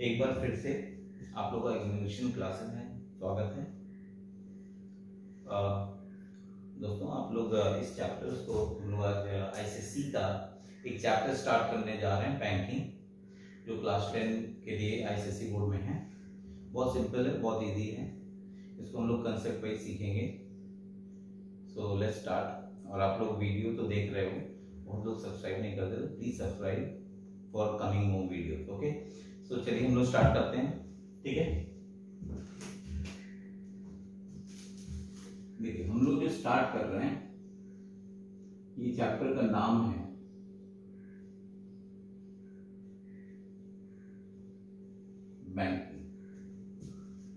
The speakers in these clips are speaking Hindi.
एक बार फिर से आप लोगों का एग्जामिनेशन क्लासेस में स्वागत है। दोस्तों आप लोग इस चैप्टर्स को हम लोग आज आईसीएससी का एक चैप्टर स्टार्ट करने जा रहे हैं, बैंकिंग, जो क्लास 10 के लिए आईसीएससी बोर्ड में है। बहुत सिंपल है, बहुत इजी है। इसको हम लोग कंसेप्ट वाइज सीखेंगे। So let's start. और आप लोग वीडियो तो देख रहे हो, बहुत लोग सब्सक्राइब नहीं करते तो please subscribe for coming more videos. Okay, so चलिए हम लोग स्टार्ट करते हैं। ठीक है, देखिए हम लोग जो स्टार्ट कर रहे हैं, ये चैप्टर का नाम है बैंकिंग।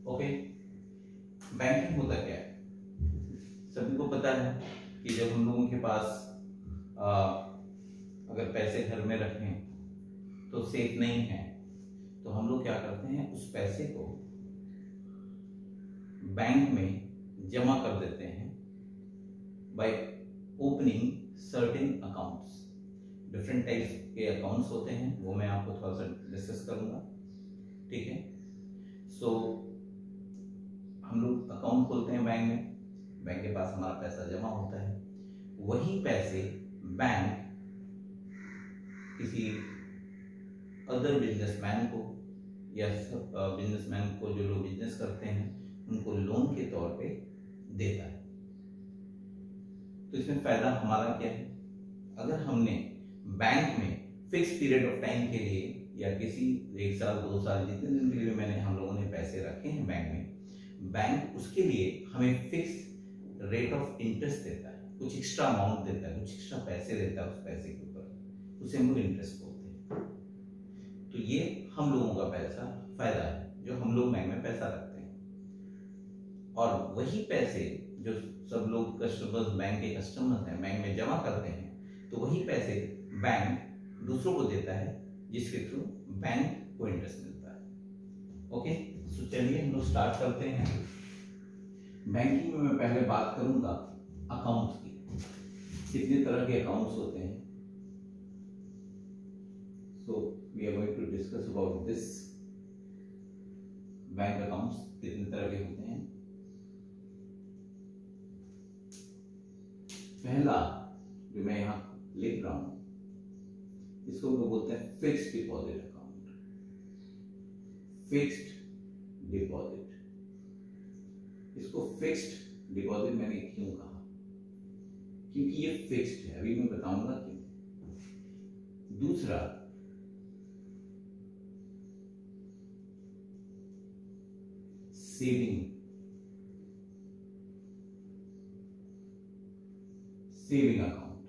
ओके, बैंकिंग होता क्या है? सभी को पता है कि जब हम लोगों के पास अगर पैसे घर में रखें तो सेफ नहीं है, तो हम लोग क्या करते हैं, उस पैसे को बैंक में जमा कर देते हैं by opening certain accounts. Different types के अकाउंट्स होते हैं, वो मैं आपको थोड़ा सा डिस्कस करूंगा। ठीक है, सो हम लोग अकाउंट खोलते हैं बैंक में, बैंक के पास हमारा पैसा जमा होता है। वही पैसे बैंक किसी अदर बिजनेसमैन को या बिजनेसमैन को, जो लोग बिजनेस करते हैं, उनको लोन के तौर पे देता है। तो इसमें फायदा हमारा क्या है? अगर हमने बैंक में फिक्स पीरियड ऑफ टाइम के लिए या किसी 1 साल 2 साल जितने दिन के लिए मैंने हम लोगों ने पैसे रखे हैं बैंक में, बैंक उसके लिए हमें फिक्स रेट ऑफ इंटरेस्ट देता है, कुछ एक्स्ट्रा अमाउंट देता है, कुछ एक्स्ट्रा पैसे देता है उस पैसे के ऊपर, उसे हम लोग इंटरेस्ट बोलते हैं। तो ये हम लोगों का पैसा फायदा है, जो हम लोग बैंक में पैसा रखते हैं। और वही पैसे जो सब लोग कस्टमर्स, बैंक के कस्टमर्स हैं, बैंक में जमा करते हैं, तो वही पैसे बैंक दूसरों को देता है, जिसके थ्रू बैंक को इंटरेस्ट मिलता है। ओके, तो चलिए हम लोग स्टार्ट करते हैं। बैंकिंग में मैं पहले बात करूंगा अकाउंट्स की। कितने तरह के अकाउंट्स होते हैं, so we are going to discuss about this. Bank accounts कितने तरह के होते हैं? पहला जो मैं यहां लिख रहा हूं, इसको हम लोग बोलते हैं fixed deposit account. Fixed deposit, इसको फिक्स्ड डिपॉजिट मैंने क्यों कहा? क्योंकि ये फिक्स्ड है, अभी मैं बताऊंगा क्यों। दूसरा, सेविंग अकाउंट,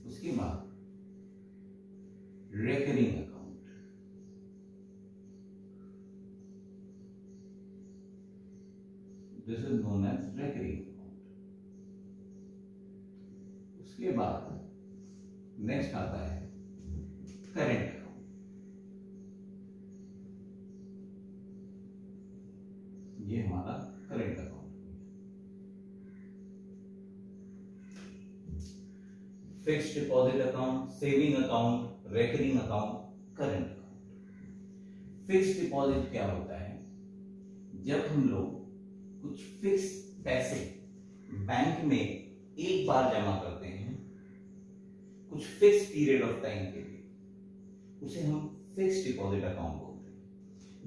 उसके बाद recurring account, this is known as recurring account. उसके बाद नेक्स्ट आता है करेंट अकाउंट। ये हमारा current account. Fixed deposit account, saving account, recurring account, current account. Fixed deposit क्या होता है? जब हम लोग कुछ फिक्स पैसे बैंक में एक बार जमा करते हैं, कुछ फिक्स पीरियड ऑफ टाइम के लिए, उसे हम फिक्स्ड डिपॉजिट अकाउंट बोलते हैं।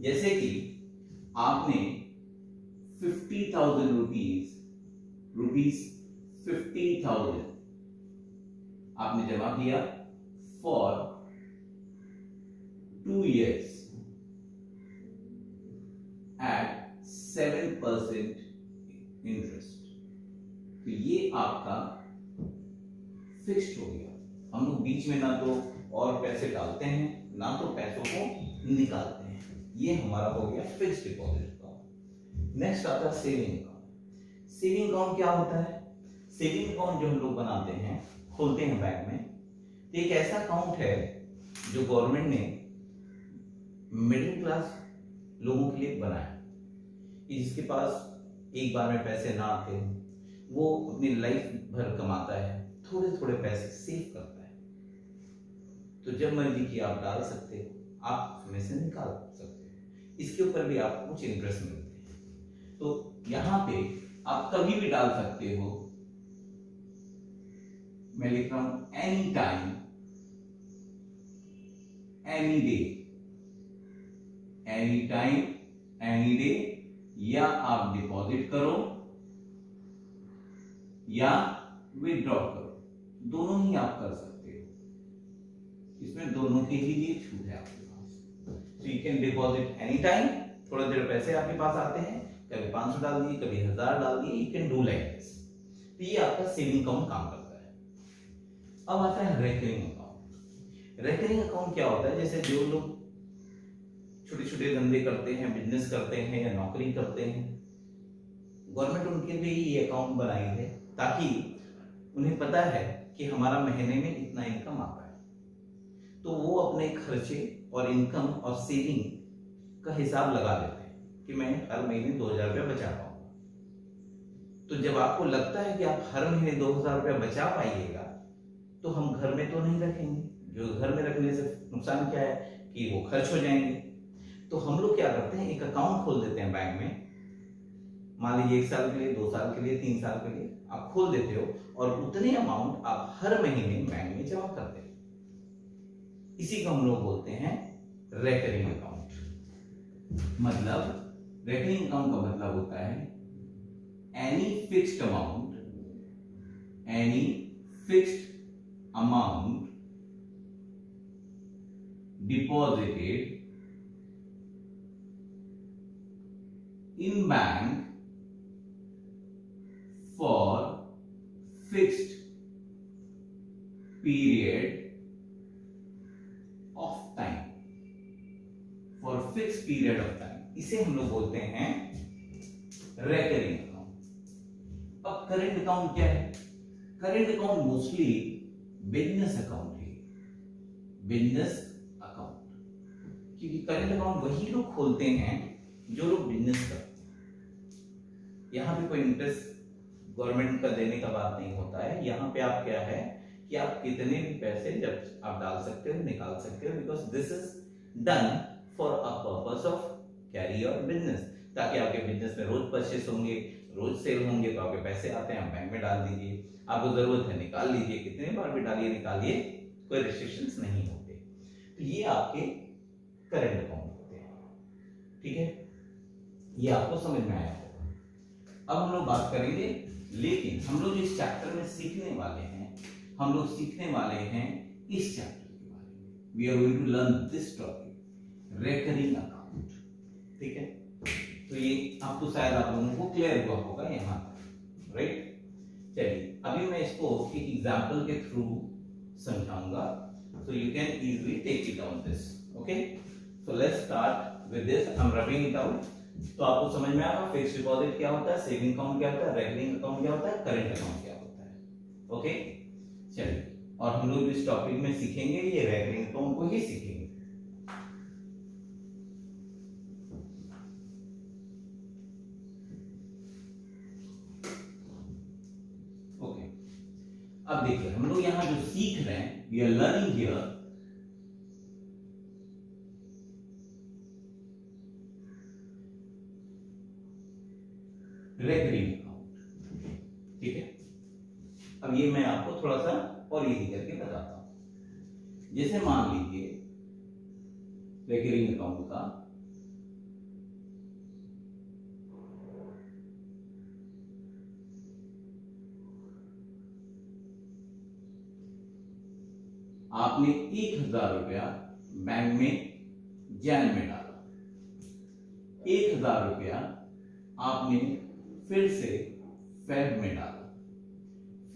जैसे कि आपने 50,000 रुपीज 50,000 आपने जमा किया फॉर 2 years एट 7% इंटरेस्ट। तो ये आपका फिक्स्ड हो गया। हम लोग बीच में ना तो और पैसे डालते हैं, ना तो पैसों को निकालते हैं। ये हमारा हो गया फिक्स्ड डिपॉजिट अकाउंट। नेक्स्ट आता है सेविंग अकाउंट। सेविंग अकाउंट क्या होता है? सेविंग अकाउंट जो हम लोग बनाते हैं, खोलते हैं बैंक में, तो एक ऐसा अकाउंट है जो गवर्नमेंट ने मिडिल क्लास लोगों के लिए बनाया, कि जिसके पास एक बार में पैसे ना आते, वो अपनी लाइफ भर कमाता है, थोड़े थोड़े पैसे सेव करता है। तो जब मर्जी की आप डाल सकते हो, आप उसमें से निकाल सकते हो। इसके ऊपर भी आपको कुछ इंटरेस्ट मिलते हैं। तो यहाँ पे आप कभी भी डाल सकते हो। मैं लिख रहा हूं any time, any day, any time any day, या आप डिपॉजिट करो या विथड्रॉ करो, दोनों ही आप कर सकते हो। इसमें दोनों के ही लिए छूट है आपके पास। So you can deposit any time, थोड़ा देर पैसे आपके पास आते हैं, कभी 500 डाल दिए, कभी 1000 डाल दिए, you can do like this. तो ये आपका सेविंग अकाउंट काम करता है। अब आता है रेकरिंग अकाउंट। रेकरिंग अकाउंट क्या होता है? जैसे जो लोग छोटे छोटे धंधे करते हैं, बिजनेस करते हैं या नौकरी करते हैं, गवर्नमेंट उनके लिए ये अकाउंट बनाई है ताकि उन्हें पता है कि हमारा महीने में इतना इनकम आता है, तो वो अपने खर्चे और इनकम और सेविंग का हिसाब लगा देते हैं कि मैं हर महीने 2000 रुपया बचा पाऊंगा। तो जब आपको लगता है कि आप हर महीने 2000 रुपया बचा पाइएगा, तो हम घर में तो नहीं रखेंगे। जो घर में रखने से नुकसान क्या है कि वो खर्च हो जाएंगे। तो हम लोग क्या करते हैं, एक अकाउंट खोल देते हैं बैंक में। मान लीजिए 1 साल के लिए, 2 साल के लिए, 3 साल के लिए आप खोल देते हो और उतने अमाउंट आप हर महीने बैंक में जमा करते हो। इसी को हम लोग बोलते हैं रेकरिंग अकाउंट। मतलब रेकरिंग अकाउंट का मतलब होता है any fixed amount deposited in bank for fixed period of time, for fixed period of time, इसे हम लोग बोलते हैं रेकरिंग अकाउंट। अब करेंट अकाउंट क्या है? Current account mostly business account है, बिजनेस अकाउंट, क्योंकि करेंट अकाउंट वही लोग खोलते हैं जो लोग बिजनेस करते हैं। यहाँ पे कोई इंटरेस्ट गवर्नमेंट का देने का बात नहीं होता है। यहाँ पे आप क्या है कि आप कितने भी पैसे जब आप डाल सकते हो, निकाल सकते हो, because this is done for a purpose of carry your business, ताकि आपके बिजनेस में रोज परचेस होंगे, रोज सेल होंगे, तो आपके पैसे आते हैं, आप बैंक में डाल दीजिए। आपको जरूरत है निकाल लीजिए, कितने बार भी डालिए निकालिए, कोई रिस्ट्रिक्शंस नहीं होते। तो ये आपके करंट अकाउंट होते हैं। ठीक है, ये आपको समझ में आया होगा। अब हम लोग बात करेंगे, लेकिन हम लोग इस चैप्टर में सीखने वाले हैं, हम लोग सीखने वाले हैं इस चैप्टर के बारे में। We are going to learn this topic, recurring account. ठीक है, तो ये आपको शायद आप लोगों को क्लियर हुआ होगा यहाँ तक, राइट? चलिए अभी मैं इसको एक एग्जांपल के थ्रू समझाऊंगा, so you can easily take it on this. Okay, so let's start with this. I'm rubbing it out. तो आपको समझ में आएगा फिक्स्ड डिपॉजिट क्या होता है, सेविंग अकाउंट क्या होता है, रेकरिंग अकाउंट क्या होता है, करंट अकाउंट क्या होता है। ओके, चलिए, और हम लोग इस टॉपिक में सीखेंगे ये रेकरिंग अकाउंट को ही सीखेंगे। ओके, अब देखिए हम लोग यहाँ जो सीख रहे हैं, we are learning here recurring account. ठीक है, अब ये मैं आपको थोड़ा सा और इजी करके बताता हूं। जैसे मान लीजिए रेकरिंग अकाउंट का आपने 1000 रुपया बैंक में जैन में डाला, 1000 रुपया आपने फिर से फेब में डाला,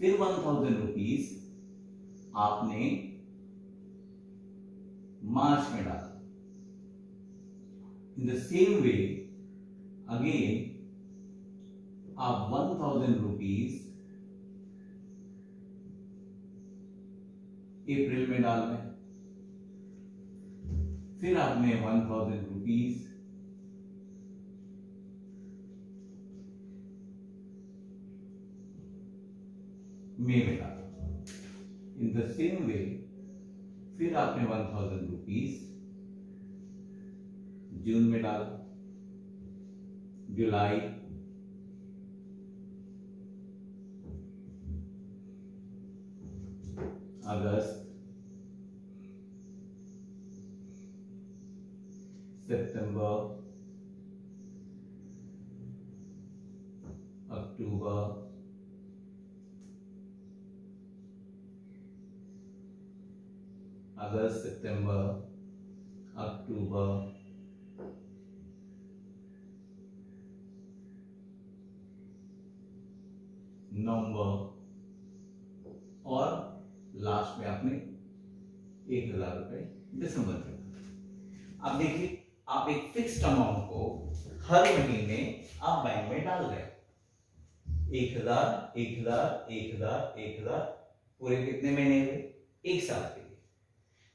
फिर 1000 रुपीज आपने मार्च में डाला। In the same way again आप 1000 रुपीज अप्रैल में डाल रहे हैं, फिर आपने 1000 रुपीज मई में डाला। इन द सेम वे फिर आपने 1000 रुपीज जून में डालो, जुलाई, अगस्त, सितंबर, अक्टूबर, अगस्त, सितंबर, अक्टूबर, नवंबर, और लास्ट में आपने 1000 रुपए दिसंबर में। अब देखिए, आप एक फिक्स्ड अमाउंट को हर महीने आप बैंक में डाल रहे हैं, 1000, 1000, 1000, 1000, पूरे कितने महीने हुए? 1 साल के लिए।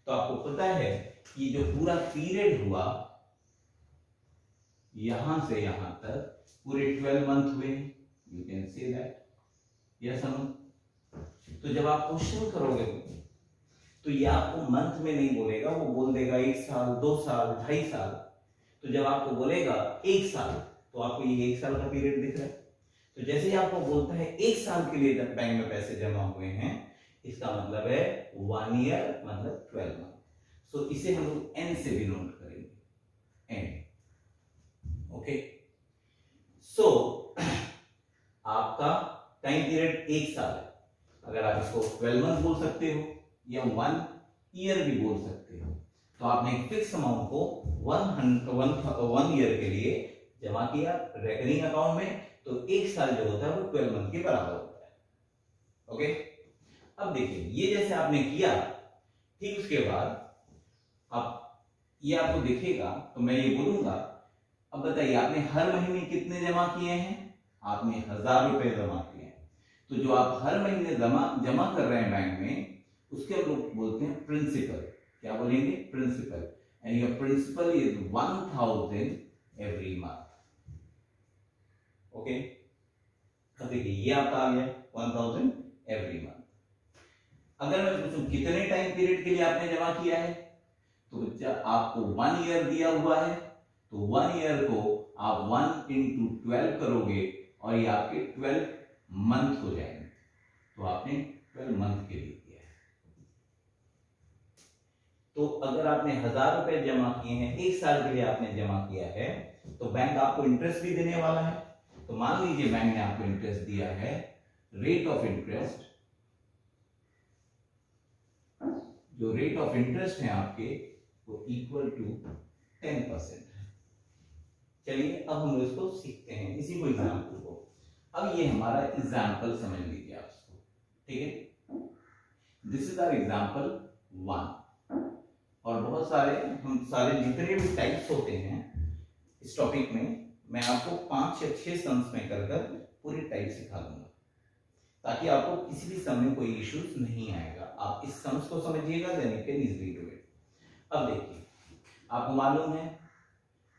तो आपको पता है कि जो पूरा पीरियड हुआ यहां से यहां तक पूरे 12 मंथ हुए, you can say that, yes Anu. तो जब आप क्वेश्चन करोगे तो ये आपको मंथ में नहीं बोलेगा, वो बोल देगा 1 साल, 2 साल, 2.5 साल। तो जब आपको बोलेगा 1 साल, तो आपको ये 1 साल का पीरियड दिख रहा है। तो जैसे ही आपको बोलता है 1 साल के लिए बैंक में पैसे जमा हुए हैं, इसका मतलब है 1 ईयर मतलब 12 मंथ। सो इसे हम लोग एन से भी नोट करेंगे, एन। ओके, सो आपका टाइम पीरियड 1 साल है। अगर आप इसको 12 मंथ बोल सकते हो या 1 ईयर भी बोल सकते हो। तो आपने एक फिक्स अमाउंट को 1 ईयर के लिए जमा किया रेकरिंग अकाउंट में, तो 1 साल जो होता है वो 12 मंथ के बराबर होता है। ओके, अब देखिए, ये जैसे आपने किया, ठीक उसके बाद अब ये आपको दिखेगा, तो मैं ये बोलूंगा, अब बताइए आपने हर महीने कितने जमा किए हैं? आपने 1000 रुपए जमा किए हैं। तो जो आप हर महीने जमा कर रहे हैं बैंक में, उसके हम लोग बोलते हैं प्रिंसिपल। क्या बोलेंगे? Principal. And your principal is 1000 every month. Okay, अब देखिए ये आपका आ गया 1000 एवरी मंथ। अगर मैं पूछूं कितने टाइम पीरियड के लिए आपने जमा किया है, तो बच्चा आपको 1 ईयर दिया हुआ है, तो 1 ईयर को आप 1 into 12 करोगे और ये आपके 12 मंथ हो जाएंगे। तो आपने 12 मंथ के लिए किया है। तो अगर आपने 1000 रुपए जमा किए हैं, 1 साल के लिए आपने जमा किया है, तो बैंक आपको इंटरेस्ट भी देने वाला है। तो मान लीजिए बैंक ने आपको इंटरेस्ट दिया है, रेट ऑफ इंटरेस्ट, जो रेट ऑफ इंटरेस्ट है आपके वो इक्वल टू 10% है। चलिए अब हम इसको सीखते हैं, इसी को एग्जाम्पल को। अब ये हमारा एग्जाम्पल समझ लीजिए आप इसको, ठीक है। This is our example 1। और बहुत सारे, हम सारे जितने भी टाइप्स होते हैं इस टॉपिक में, मैं आपको 5 या 6 सम्स में कर पूरी टाइप सिखा दूंगा, ताकि आपको किसी भी सम में कोई इश्यूज नहीं आएगा। आप इस सम्स को समझिएगा, then you can easily do it. अब देखिए, आपको मालूम है,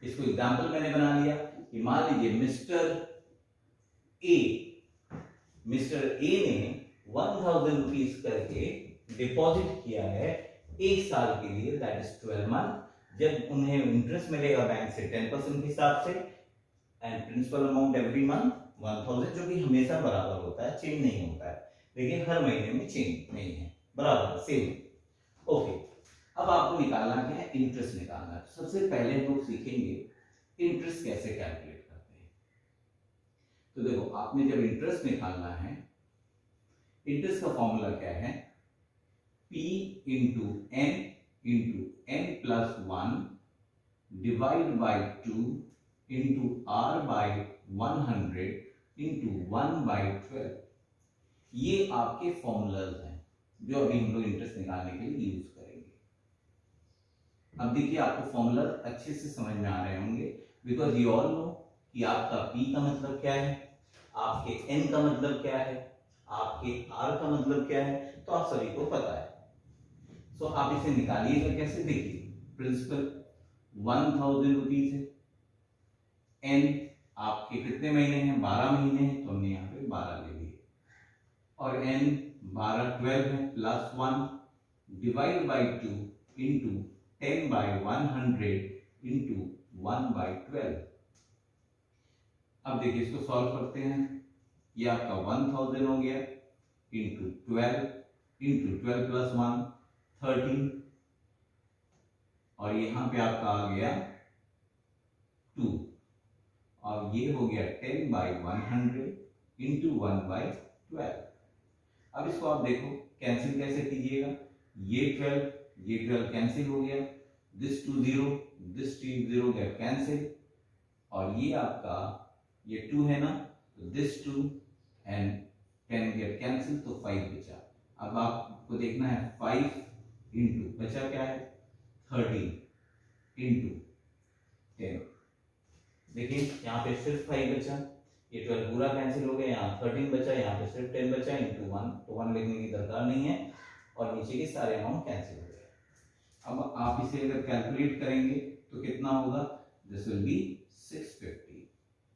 इसको एग्जाम्पल मैंने बना लिया कि मान लीजिए मिस्टर ए ने 1000 रुपीज करके डिपॉजिट किया है 1 साल के लिए, दैट इज 12 मंथ। जब उन्हें इंटरेस्ट मिलेगा बैंक से 10% के हिसाब से, and principal amount every month 1000, जो कि हमेशा बराबर होता है, चेंज नहीं होता है। देखिए हर महीने में चेंज नहीं है, बराबर सेम। ओके, अब आपको निकालना क्या है? इंटरेस्ट निकालना है। सबसे पहले हम लोग सीखेंगे इंटरेस्ट कैसे कैलकुलेट करते हैं। तो देखो, आपने जब इंटरेस्ट निकालना है, इंटरेस्ट का फॉर्मूला क्या है? P into n plus 1 divide by 2 into R by 100 into 1/12। ये आपके फॉर्मूलाज हैं जो अभी हम लोग इंटरेस्ट निकालने के लिए यूज करेंगे। अब देखिए, आपको फॉर्मूला अच्छे से समझ में आ रहे होंगे, बिकॉज यू ऑल नो कि आपका P का मतलब क्या है, आपके N का मतलब क्या है, आपके R का मतलब क्या है, तो आप सभी को पता है। सो आप इसे निकालिएगा कैसे? देखिए, प्रिंसिपल 1000 रुपीज है, N आपके कितने महीने हैं? 12 महीने हैं, तो हमने यहाँ पे 12 ले लिए, और N 12 है, plus 1 divide by 2 into 10/100 into 1/12। अब देखिए इसको सॉल्व करते हैं। ये आपका 1000 हो गया इंटू 12 प्लस 1 13, और यहां पे आपका आ गया 2, और ये हो गया 10/100 इंटू 1/12। अब इसको आप देखो कैंसिल कैसे कीजिएगा। ये 12 कैंसिल हो गया, दिस 2 0, दिस 0 गेट कैंसिल, और ये आपका ये 2 है ना, तो दिस 2 एंड 10 गेट कैंसिल, तो 5 बचा। अब आपको देखना है 5 इंटू बचा क्या है 13 इंटू 10। देखिए यहाँ पे सिर्फ 5 बचा, ये 12 पूरा कैंसिल हो गया, यहाँ 13 बचा, यहाँ पे सिर्फ 10 बचा इंटू 1, तो 1 लिखने की दरकार नहीं है, और नीचे के सारे अमाउंट कैंसिल हो गए। अब आप इसे अगर कैलकुलेट करेंगे तो कितना होगा, दिस विल बी 650।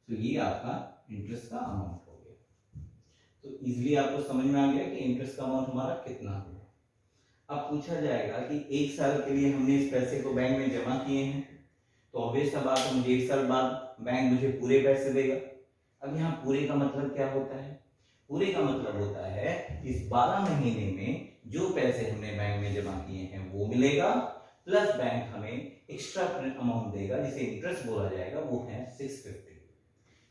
तो ये आपका इंटरेस्ट का अमाउंट हो गया। तो इजीली आपको समझ में आ गया कि इंटरेस्ट का अमाउंट हमारा कितना होगा। अब पूछा जाएगा कि 1 साल के लिए हमने इस पैसे को बैंक में जमा किए हैं, तो ऑब्वियस सा बात है मुझे 1 साल बाद बैंक मुझे पूरे पैसे देगा। अब यहाँ पूरे का मतलब क्या होता है, पूरे का मतलब होता है इस 12 महीने में जो पैसे हमने बैंक में जमा किए हैं वो मिलेगा, प्लस बैंक हमें एक्स्ट्रा अमाउंट देगा जिसे इंटरेस्ट बोला जाएगा, वो है 650।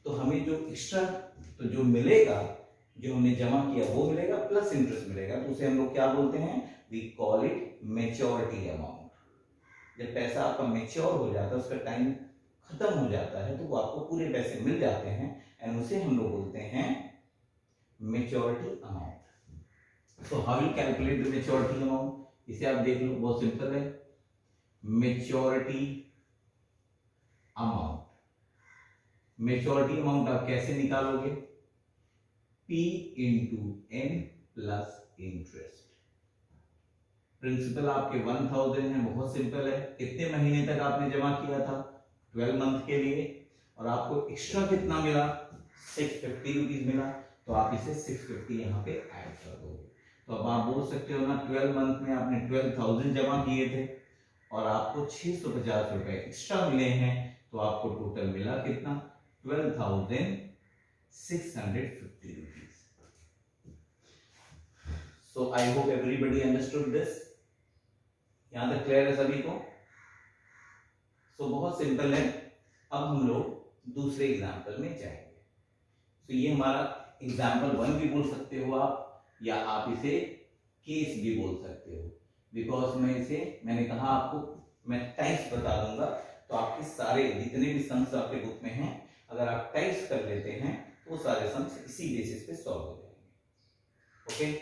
तो हमें जो एक्स्ट्रा तो जो मिलेगा, जो हमने जमा किया वो मिलेगा प्लस इंटरेस्ट मिलेगा, तो उसे हम लोग क्या बोलते हैं, we call it maturity amount. जब पैसा आपका मैच्योर हो जाता है, उसका टाइम खत्म हो जाता है, तो वो आपको पूरे पैसे मिल जाते हैं, एंड उसे हम लोग बोलते हैं maturity amount. So how will calculate the maturity amount, इसे आप देख लो, बहुत सिंपल है। मैच्योरिटी अमाउंट, मैच्योरिटी अमाउंट आप कैसे निकालोगे, P into N plus interest. Principal आपके 1000 है, बहुत सिंपल है। कितने महीने तक आपने जमा किया था, 12 मंथ के लिए, और आपको एक्स्ट्रा कितना मिला, 650 रुपीज मिला, तो आप इसे 650 यहाँ पे ऐड कर दोगे। तो अब आप बोल सकते हो ना, 12 मंथ में आपने 12,000 जमा किए थे और आपको 650 रुपए एक्स्ट्रा मिले हैं, तो आपको टोटल मिला कितना, 12,650 rupees. So I hope everybody understood this. यहां तक क्लियर है सभी को। So बहुत सिंपल है। अब हम लोग दूसरे एग्जाम्पल में जाएंगे। तो ये हमारा एग्जाम्पल 1 भी बोल सकते हो आप, या आप इसे केस भी बोल सकते हो, बिकॉज मैंने कहा आपको मैं टाइप्स बता दूंगा, तो आपके सारे जितने भी सम्स आपके बुक में हैं, अगर आप टाइप्स कर लेते हैं तो सारे सम्स इसी बेसिस पे सॉल्व हो जाएंगे। Okay,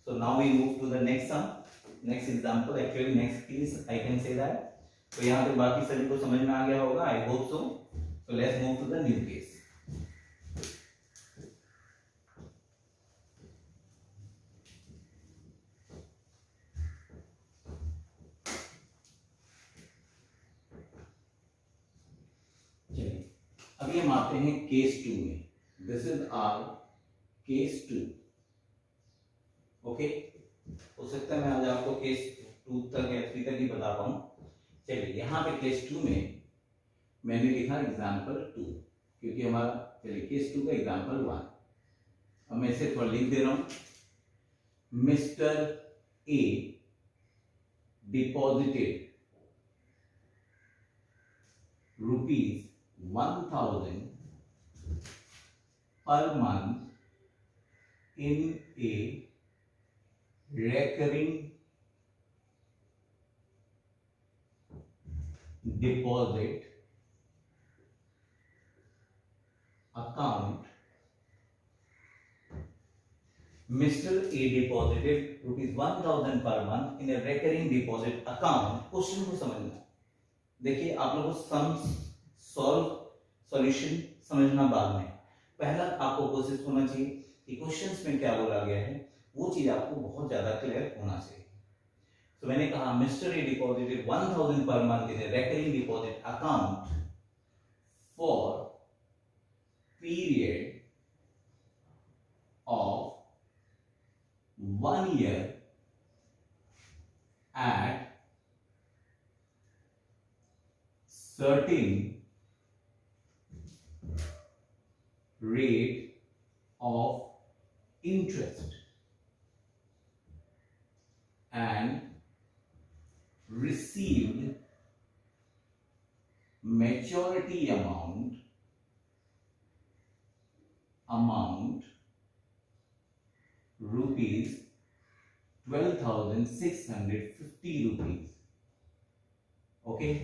so now we move to the next sum, next example, actually next case I can say that. तो यहाँ पे बाकी सभी को समझ में आ गया होगा, I hope so. So let's move to the new case. अभी हम आते हैं केस 2 में। This is our case 2। Okay, हो सकता है मैं आज आपको केस 2 तक या 3 तक ही बता पाऊं। चलिए, यहाँ पे केस 2 में मैंने लिखा एग्जाम्पल 2, क्योंकि हमारा, चलिए केस 2 का एग्जाम्पल 1, अब मैं इसे थोड़ा लिख दे रहा हूं। Mister A deposited rupees 1000 per month in a recurring deposit account. Mr. A deposited rupees 1000 per month in a recurring deposit account. Question को समझना, देखिए आप लोगों को सम्स सॉल्यूशन समझना बाद में, पहला आपको कोशिश होना चाहिए कि क्वेश्चंस में क्या बोला गया है, वो चीज आपको बहुत ज्यादा क्लियर होना चाहिए। तो मैंने कहा mister A deposited 1000 per month in A recurring deposit account for period of 1 year at certain rate of interest and received maturity amount rupees 12,650 rupees. Okay,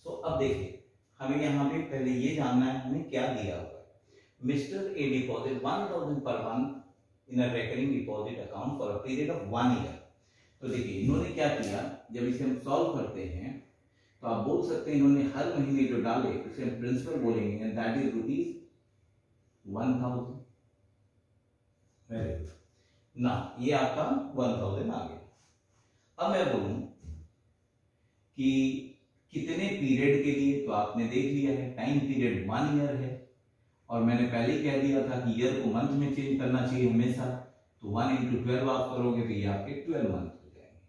सो अब देखिए हमें यहाँ पे पहले ये जानना है हमें क्या दिया हुआ है. Mister A deposit 1,000 per month in a recurring deposit account for a period of 1 year. तो देखिए इन्होंने क्या किया, जब इसे हम सॉल्व करते हैं तो आप बोल सकते हैं इन्होंने हर महीने जो डाले उसे हम प्रिंसिपल बोलेंगे and that is rupees 1,000. Very good ना, ये आपका 1,000 आ गया. अब मैं बोलूं कि कितने पीरियड के लिए, तो आपने देख लिया है टाइम पीरियड 1 ईयर है और मैंने पहले ही कह दिया था कि ईयर को मंथ में चेंज करना चाहिए हमेशा. तो 1 × 12 आप करोगे तो ये आपके 12 मंथ हो जाएंगे.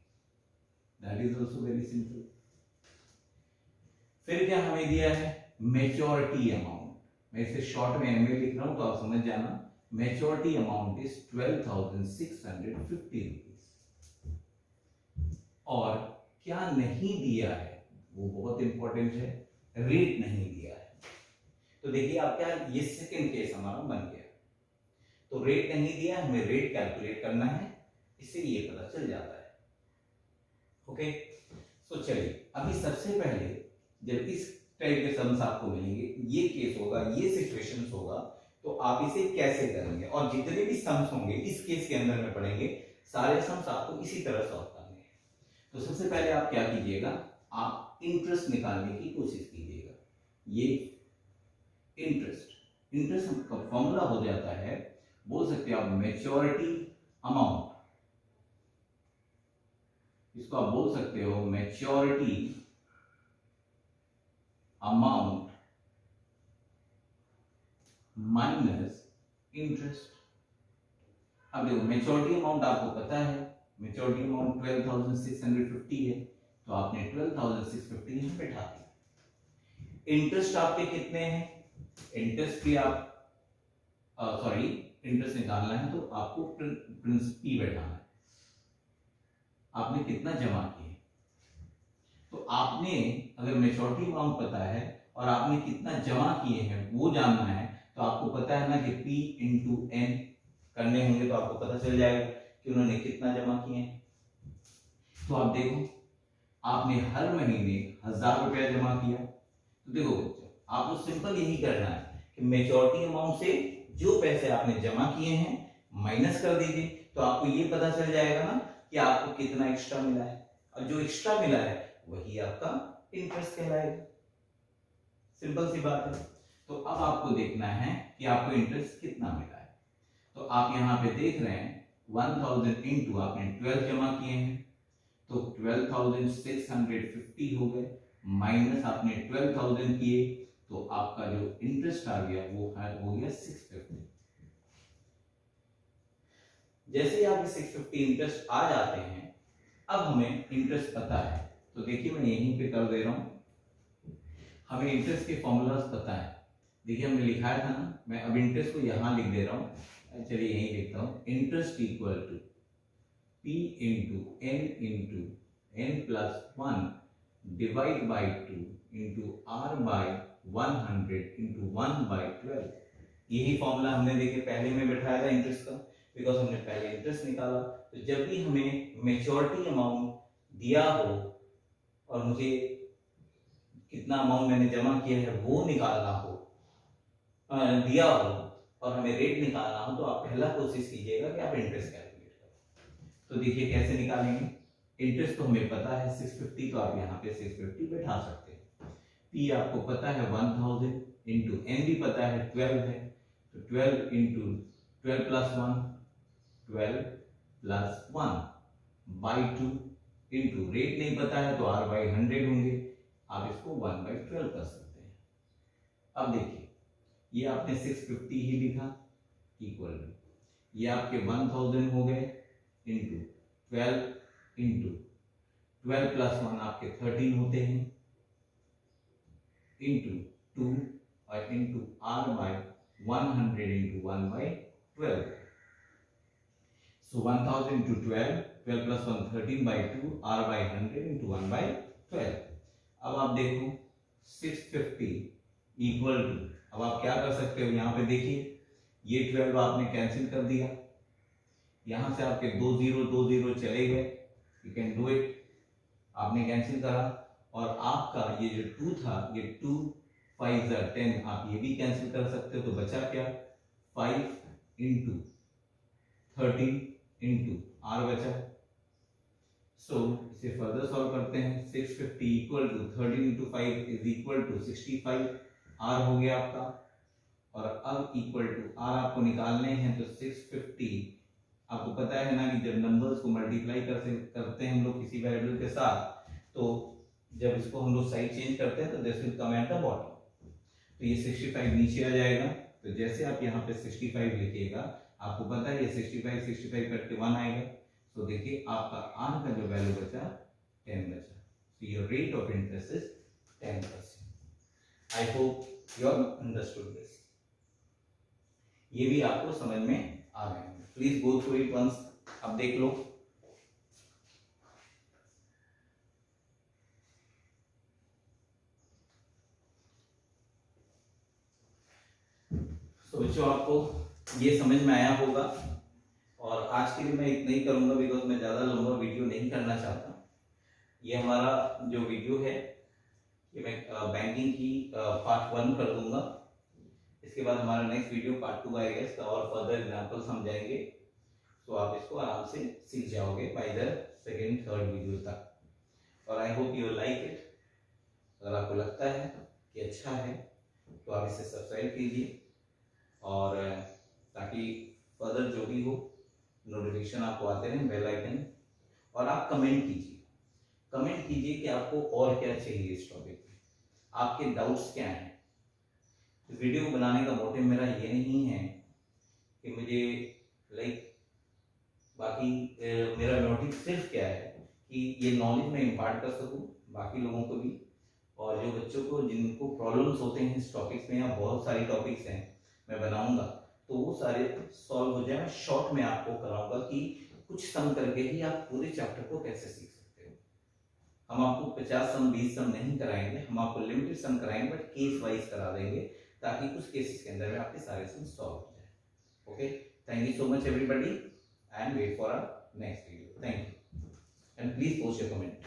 That is also very simple. फिर क्या हमें दिया है, मेच्योरिटी अमाउंट. मैं इसे शॉर्ट में एमए लिख रहा हूं तो आप समझ जाना. Maturity amount is 12,650 rupees. और क्या नहीं दिया है वो बहुत इंपॉर्टेंट है, रेट नहीं दिया है. तो देखिए आप क्या, ये सेकंड केस हमारा बन गया. तो रेट नहीं दिया, हमें रेट कैलकुलेट करना है, इससे ये पता चल जाता है. ओके, सो चलिए अभी सबसे पहले जब इस टाइप के सम्स आपको मिलेंगे, ये केस होगा, ये सिचुएशंस होगा, तो आप इसे कैसे करेंगे. और जितने भी सम्स होंगे इस केस के अंदर में पढ़ेंगे, सारे सम्स आपको इसी तरह सॉल्व करने हैं. तो सबसे पहले आप क्या कीजिएगा, आप इंटरेस्ट निकालने की कोशिश कीजिएगा. ये इंटरेस्ट का फॉर्मूला हो जाता है, बोल सकते हैं आप मैच्योरिटी अमाउंट. इसको आप बोल सकते हो मैच्योरिटी अमाउंट माइनस इंटरेस्ट. अब देखो मैच्योरिटी अमाउंट आपको पता है, मैच्योरिटी अमाउंट 12,650 है, तो आपने 12,650 यहां बैठा दिया. इंटरेस्ट आपके कितने हैं, इंटरेस्ट भी आप इंटरेस्ट निकालना है तो आपको प्रिंसिपल बैठाना है. आपने कितना जमा किए, तो आपने अगर मैच्योरिटी अमाउंट पता है और आपने कितना जमा किए हैं वो जानना है, तो आपको पता है ना कि P × N करने होंगे, तो आपको पता चल जाएगा कि उन्होंने कितना जमा किए हैं. तो आप देखो आपने हर महीने 1,000 रुपया जमा किया. तो देखो बच्चों आपको सिंपल यही करना है कि मैच्योरिटी अमाउंट से जो पैसे आपने जमा किए हैं माइनस कर दीजिए, तो आपको ये पता चल जाएगा ना कि आपको कितना एक्स्ट्रा मिला है, और जो एक्स्ट्रा मिला है वही आपका इंटरेस्ट कहलाएगा. सिंपल सी बात है. तो अब आपको देखना है कि आपको इंटरेस्ट कितना मिला है. तो आप यहां पे देख रहे हैं 1,000 इंटू आपने 12 जमा किए हैं, तो 12,650 हो गए, माइनस आपने 12,000 किए, तो आपका जो इंटरेस्ट आ गया वो हो गया 650. जैसे ही आप 650 इंटरेस्ट आ जाते हैं, अब हमें इंटरेस्ट पता है, तो देखिए मैं यहीं पे कर दे रहा हूं. हमें इंटरेस्ट के फॉर्मूलाज पता है. देखिए हमने लिखा था ना, मैं अब इंटरेस्ट को यहां लिख दे रहा हूं. चलिए यहीं लिखता हूं, interest equal to P × N+1 divide by 2 into R by 100 into 1/12. यही फॉर्मूला हमने देखे पहले में बैठाया था इंटरेस्ट का, बिकॉज हमने पहले इंटरेस्ट निकाला. तो जब भी हमें मैच्योरिटी अमाउंट दिया हो और मुझे कितना अमाउंट मैंने जमा किया है वो निकालना हो, दिया हो और हमें रेट निकालना हो, तो आप पहला कोशिश कीजिएगा कि आप इंटरेस्ट कैलकुलेट करें. तो देखिए कैसे निकालेंगे. इंटरेस्ट तो हमें पता है 650, तो आप यहाँ पे 650 बैठा सकते हैं. P आपको पता है 1,000 इंटू N भी पता है 12 है, तो 12 इंटू 12 + 1 12 + 1 बाई 2 इंटू रेट नहीं पता है तो R/100 होंगे, आप इसको 1/12 कर सकते हैं. अब देखिए ये आपने 650 ही लिखा इक्वल टू ये आपके 1,000 हो गए इंटू 12 + 1 आपके 13 होते हैं, into 2 or into r by 100 into 1 by 12. So 1000 into 12, 12 plus 1 13 by 2, r by 100 into 1 by 12. अब आप देखो 650 इक्वल टू, अब आप क्या कर सकते हो, यहाँ पे देखिए ये 12 आपने कैंसिल कर दिया, यहां से आपके 2 0 चले गए, यू कैन डू इट, आपने कैंसिल करा, और आपका ये जो 2 था, ये 2 5 10, आप ये भी कैंसिल कर सकते हो, तो बचा क्या 5 इंटू 13 इंटू आर बचा। सो इसे फर्दर सॉल्व करते हैं, 650 equal to 13 into 5 is equal to 65, R हो गया आपका, और अब इक्वल टू आर आपको निकालने हैं, तो 650 आपको पता है ना कि जब नंबर्स को मल्टीप्लाई करते हैं हम लोग किसी वेरिएबल के साथ, तो जब इसको हम लोग साइड चेंज करते हैं तो this will come at the bottom, तो ये 65 नीचे आ जाएगा, तो जैसे आप यहाँ पे 65 लिखिएगा, आपको पता है ये 65 कट के 1 आएगा, तो देखिए आपका आर का जो वैल्यू बचा 10 बचा, so your rate of interest is 10%. I hope you all understood this. ये भी आपको समझ में आ गए होंगे, please go through it once, अब देख लो। तो बच्चों आपको ये समझ में आया होगा, और आज के लिए मैं इतना ही करूंगा बिकॉज मैं ज़्यादा लंबा वीडियो नहीं करना चाहता। ये हमारा जो वीडियो है ये मैं बैंकिंग की पार्ट 1 कर दूंगा, इसके बाद हमारा नेक्स्ट वीडियो पार्ट 2 आएगा, इसका और फर्दर एग्जांपल समझाएंगे, तो आप इसको आराम से सीख जाओगे by the second third video तक, और I hope you like it. अगर आपको लगता है कि अच्छा है तो आप इसे सब्सक्राइब कीजिए, और ताकि फर्दर जो भी हो नोटिफिकेशन आपको आते रहें, बेल आइकन, और आप कमेंट कीजिए कि आपको और क्या चाहिए इस टॉपिक में, आपके डाउट्स क्या हैं। तो वीडियो बनाने का मोटिव मेरा ये नहीं है कि मुझे बाकी मेरा मोटिव सिर्फ क्या है कि ये नॉलेज मैं इम्पार्ट कर सकूं बाकी लोगों को भी, और जो बच्चों को जिनको प्रॉब्लम्स होते हैं इस टॉपिक्स में, या बहुत सारी टॉपिक्स हैं मैं बनाऊंगा, तो वो सारे सॉल्व हो जाए। शॉर्ट में आपको कराऊंगा कि कुछ सम करके ही आप पूरे चैप्टर को कैसे सीख सकते हो। हम आपको 50 सम 20 सम नहीं कराएंगे, हम आपको लिमिटेड सम कराएंगे, बट केस वाइज करा देंगे, ताकि उस केसेस के अंदर में आपके सारे सम सॉल्व हो जाए। Okay, thank you so much everybody, and wait for our next video. Thank you, and please post your comment.